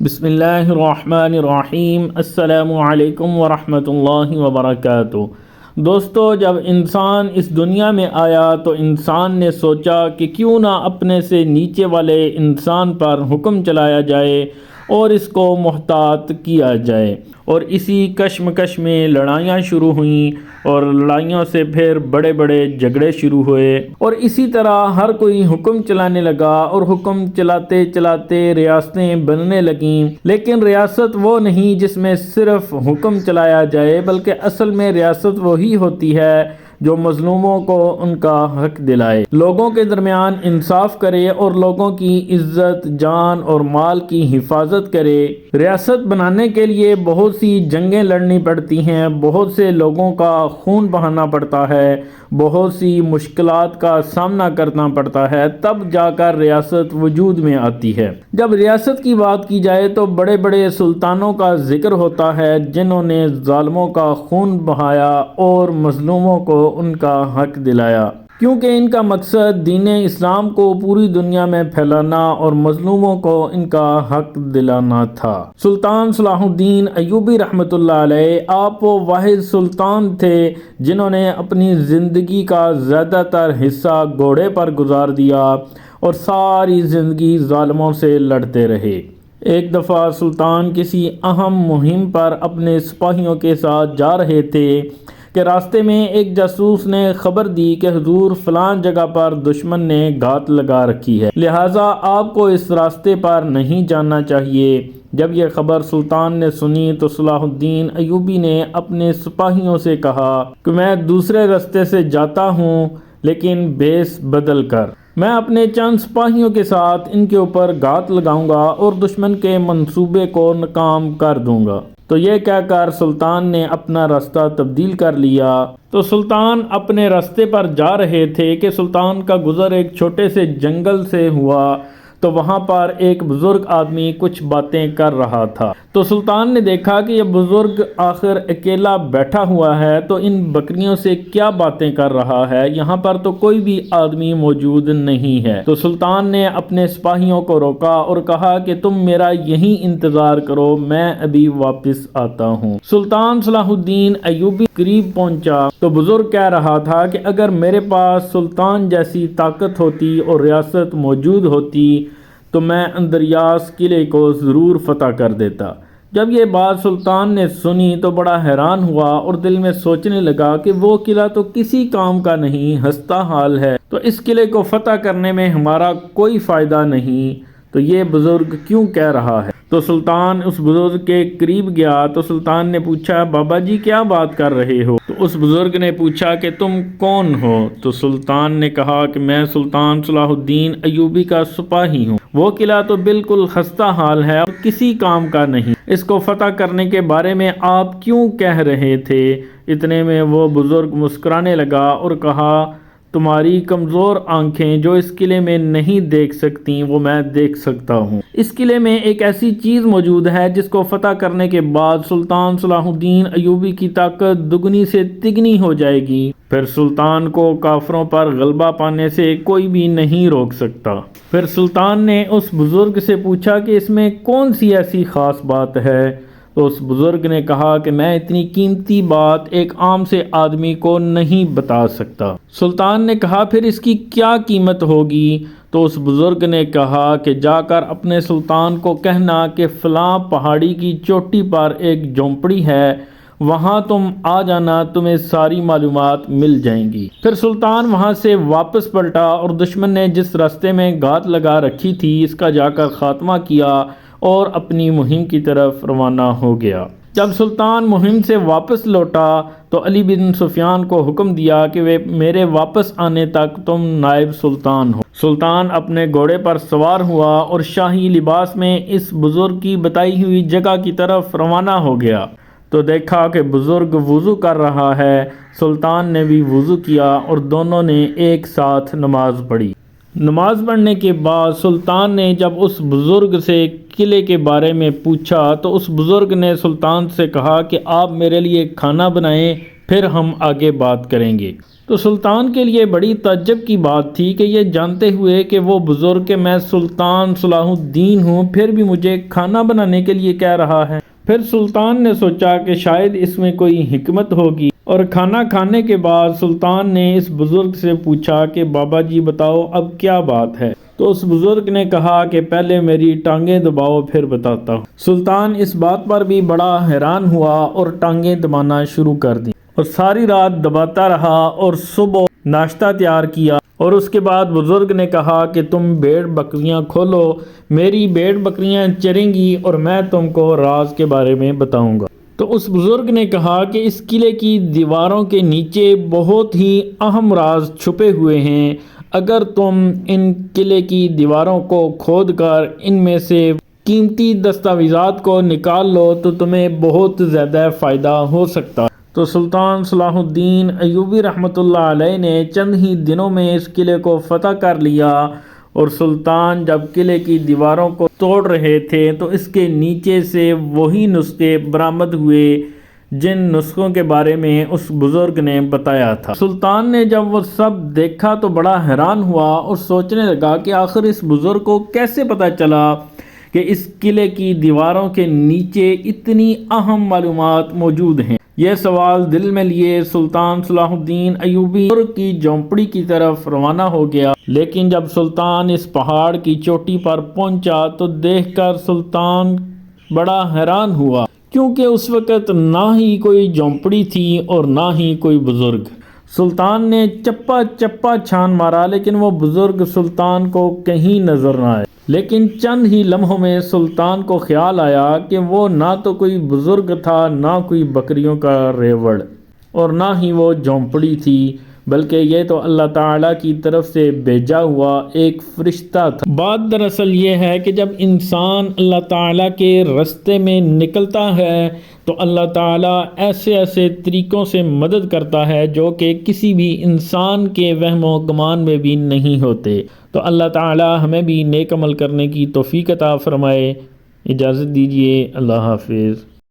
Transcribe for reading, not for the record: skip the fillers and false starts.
بسم اللہ الرحمن الرحیم۔ السلام علیکم ورحمۃ اللہ وبرکاتہ۔ دوستو، جب انسان اس دنیا میں آیا تو انسان نے سوچا کہ کیوں نہ اپنے سے نیچے والے انسان پر حکم چلایا جائے اور اس کو محتاط کیا جائے، اور اسی کشمکش میں لڑائیاں شروع ہوئیں اور لڑائیوں سے پھر بڑے بڑے جھگڑے شروع ہوئے، اور اسی طرح ہر کوئی حکم چلانے لگا اور حکم چلاتے چلاتے ریاستیں بننے لگیں۔ لیکن ریاست وہ نہیں جس میں صرف حکم چلایا جائے، بلکہ اصل میں ریاست وہی ہوتی ہے جو مظلوموں کو ان کا حق دلائے، لوگوں کے درمیان انصاف کرے اور لوگوں کی عزت، جان اور مال کی حفاظت کرے۔ ریاست بنانے کے لیے بہت سی جنگیں لڑنی پڑتی ہیں، بہت سے لوگوں کا خون بہانا پڑتا ہے، بہت سی مشکلات کا سامنا کرنا پڑتا ہے، تب جا کر ریاست وجود میں آتی ہے۔ جب ریاست کی بات کی جائے تو بڑے بڑے سلطانوں کا ذکر ہوتا ہے جنہوں نے ظالموں کا خون بہایا اور مظلوموں کو ان کا حق دلایا، کیونکہ ان کا مقصد دین اسلام کو پوری دنیا میں پھیلانا اور مظلوموں کو ان کا حق دلانا تھا۔ سلطان صلاح الدین ایوبی رحمۃ اللہ علیہ، آپ وہ واحد سلطان تھے جنہوں نے اپنی زندگی کا زیادہ تر حصہ گھوڑے پر گزار دیا اور ساری زندگی ظالموں سے لڑتے رہے۔ ایک دفعہ سلطان کسی اہم مہم پر اپنے سپاہیوں کے ساتھ جا رہے تھے کہ راستے میں ایک جاسوس نے خبر دی کہ حضور فلاں جگہ پر دشمن نے گھات لگا رکھی ہے، لہٰذا آپ کو اس راستے پر نہیں جانا چاہیے۔ جب یہ خبر سلطان نے سنی تو صلاح الدین ایوبی نے اپنے سپاہیوں سے کہا کہ میں دوسرے راستے سے جاتا ہوں، لیکن بھیس بدل کر۔ میں اپنے چند سپاہیوں کے ساتھ ان کے اوپر گھات لگاؤں گا اور دشمن کے منصوبے کو ناکام کر دوں گا۔ تو یہ کہہ کر سلطان نے اپنا راستہ تبدیل کر لیا۔ تو سلطان اپنے راستے پر جا رہے تھے کہ سلطان کا گزر ایک چھوٹے سے جنگل سے ہوا، تو وہاں پر ایک بزرگ آدمی کچھ باتیں کر رہا تھا۔ تو سلطان نے دیکھا کہ یہ بزرگ آخر اکیلا بیٹھا ہوا ہے، تو ان بکریوں سے کیا باتیں کر رہا ہے، یہاں پر تو کوئی بھی آدمی موجود نہیں ہے۔ تو سلطان نے اپنے سپاہیوں کو روکا اور کہا کہ تم میرا یہیں انتظار کرو، میں ابھی واپس آتا ہوں۔ سلطان صلاح الدین ایوبی قریب پہنچا تو بزرگ کہہ رہا تھا کہ اگر میرے پاس سلطان جیسی طاقت ہوتی اور ریاست موجود ہوتی تو میں اندریاس قلعے کو ضرور فتح کر دیتا۔ جب یہ بات سلطان نے سنی تو بڑا حیران ہوا اور دل میں سوچنے لگا کہ وہ قلعہ تو کسی کام کا نہیں، ہستہ حال ہے، تو اس قلعے کو فتح کرنے میں ہمارا کوئی فائدہ نہیں، تو یہ بزرگ کیوں کہہ رہا ہے؟ تو سلطان اس بزرگ کے قریب گیا تو سلطان نے پوچھا، بابا جی کیا بات کر رہے ہو؟ تو اس بزرگ نے پوچھا کہ تم کون ہو؟ تو سلطان نے کہا کہ میں سلطان صلاح الدین ایوبی کا سپاہی ہوں۔ وہ قلعہ تو بالکل خستہ حال ہے اور کسی کام کا نہیں، اس کو فتح کرنے کے بارے میں آپ کیوں کہہ رہے تھے؟ اتنے میں وہ بزرگ مسکرانے لگا اور کہا، تمہاری کمزور آنکھیں جو اس قلعے میں نہیں دیکھ سکتی وہ میں دیکھ سکتا ہوں۔ اس قلعے میں ایک ایسی چیز موجود ہے جس کو فتح کرنے کے بعد سلطان صلاح الدین ایوبی کی طاقت دگنی سے تگنی ہو جائے گی، پھر سلطان کو کافروں پر غلبہ پانے سے کوئی بھی نہیں روک سکتا۔ پھر سلطان نے اس بزرگ سے پوچھا کہ اس میں کون سی ایسی خاص بات ہے؟ تو اس بزرگ نے کہا کہ میں اتنی قیمتی بات ایک عام سے آدمی کو نہیں بتا سکتا۔ سلطان نے کہا پھر اس کی کیا قیمت ہوگی؟ تو اس بزرگ نے کہا کہ جا کر اپنے سلطان کو کہنا کہ فلاں پہاڑی کی چوٹی پر ایک جھونپڑی ہے، وہاں تم آ جانا، تمہیں ساری معلومات مل جائیں گی۔ پھر سلطان وہاں سے واپس پلٹا اور دشمن نے جس راستے میں گھات لگا رکھی تھی اس کا جا کر خاتمہ کیا اور اپنی مہم کی طرف روانہ ہو گیا۔ جب سلطان مہم سے واپس لوٹا تو علی بن سفیان کو حکم دیا کہ میرے واپس آنے تک تم نائب سلطان ہو۔ سلطان اپنے گھوڑے پر سوار ہوا اور شاہی لباس میں اس بزرگ کی بتائی ہوئی جگہ کی طرف روانہ ہو گیا تو دیکھا کہ بزرگ وضو کر رہا ہے۔ سلطان نے بھی وضو کیا اور دونوں نے ایک ساتھ نماز پڑھی۔ نماز پڑھنے کے بعد سلطان نے جب اس بزرگ سے قلعے کے بارے میں پوچھا تو اس بزرگ نے سلطان سے کہا کہ آپ میرے لیے کھانا بنائیں، پھر ہم آگے بات کریں گے۔ تو سلطان کے لیے بڑی تعجب کی بات تھی کہ یہ جانتے ہوئے کہ وہ بزرگ کہ میں سلطان صلاح الدین ہوں، پھر بھی مجھے کھانا بنانے کے لیے کہہ رہا ہے۔ پھر سلطان نے سوچا کہ شاید اس میں کوئی حکمت ہوگی، اور کھانا کھانے کے بعد سلطان نے اس بزرگ سے پوچھا کہ بابا جی بتاؤ اب کیا بات ہے؟ تو اس بزرگ نے کہا کہ پہلے میری ٹانگیں دباؤ پھر بتاتا ہوں۔ سلطان اس بات پر بھی بڑا حیران ہوا اور ٹانگیں دبانا شروع کر دی، اور ساری رات دباتا رہا، اور صبح ناشتہ تیار کیا، اور اس کے بعد بزرگ نے کہا کہ تم بھیڑ بکریاں کھولو، میری بھیڑ بکریاں چریں گی اور میں تم کو راز کے بارے میں بتاؤں گا۔ تو اس بزرگ نے کہا کہ اس قلعے کی دیواروں کے نیچے بہت ہی اہم راز چھپے ہوئے ہیں، اگر تم ان قلعے کی دیواروں کو کھود کر ان میں سے قیمتی دستاویزات کو نکال لو تو تمہیں بہت زیادہ فائدہ ہو سکتا ہے۔ تو سلطان صلاح الدین ایوبی رحمۃ اللہ علیہ نے چند ہی دنوں میں اس قلعے کو فتح کر لیا، اور سلطان جب قلعے کی دیواروں کو توڑ رہے تھے تو اس کے نیچے سے وہی نسخے برآمد ہوئے جن نسخوں کے بارے میں اس بزرگ نے بتایا تھا۔ سلطان نے جب وہ سب دیکھا تو بڑا حیران ہوا اور سوچنے لگا کہ آخر اس بزرگ کو کیسے پتہ چلا کہ اس قلعے کی دیواروں کے نیچے اتنی اہم معلومات موجود ہیں۔ یہ سوال دل میں لیے سلطان صلاح الدین ایوبی کی جھونپڑی کی طرف روانہ ہو گیا، لیکن جب سلطان اس پہاڑ کی چوٹی پر پہنچا تو دیکھ کر سلطان بڑا حیران ہوا، کیونکہ اس وقت نہ ہی کوئی جھونپڑی تھی اور نہ ہی کوئی بزرگ۔ سلطان نے چپا چپا چھان مارا لیکن وہ بزرگ سلطان کو کہیں نظر نہ آئے، لیکن چند ہی لمحوں میں سلطان کو خیال آیا کہ وہ نہ تو کوئی بزرگ تھا، نہ کوئی بکریوں کا ریوڑ، اور نہ ہی وہ جھونپڑی تھی، بلکہ یہ تو اللہ تعالیٰ کی طرف سے بھیجا ہوا ایک فرشتہ تھا۔ بات دراصل یہ ہے کہ جب انسان اللہ تعالیٰ کے راستے میں نکلتا ہے تو اللہ تعالیٰ ایسے ایسے طریقوں سے مدد کرتا ہے جو کہ کسی بھی انسان کے وہم و گمان میں بھی نہیں ہوتے۔ تو اللہ تعالیٰ ہمیں بھی نیک عمل کرنے کی توفیق عطا فرمائے۔ اجازت دیجیے، اللہ حافظ۔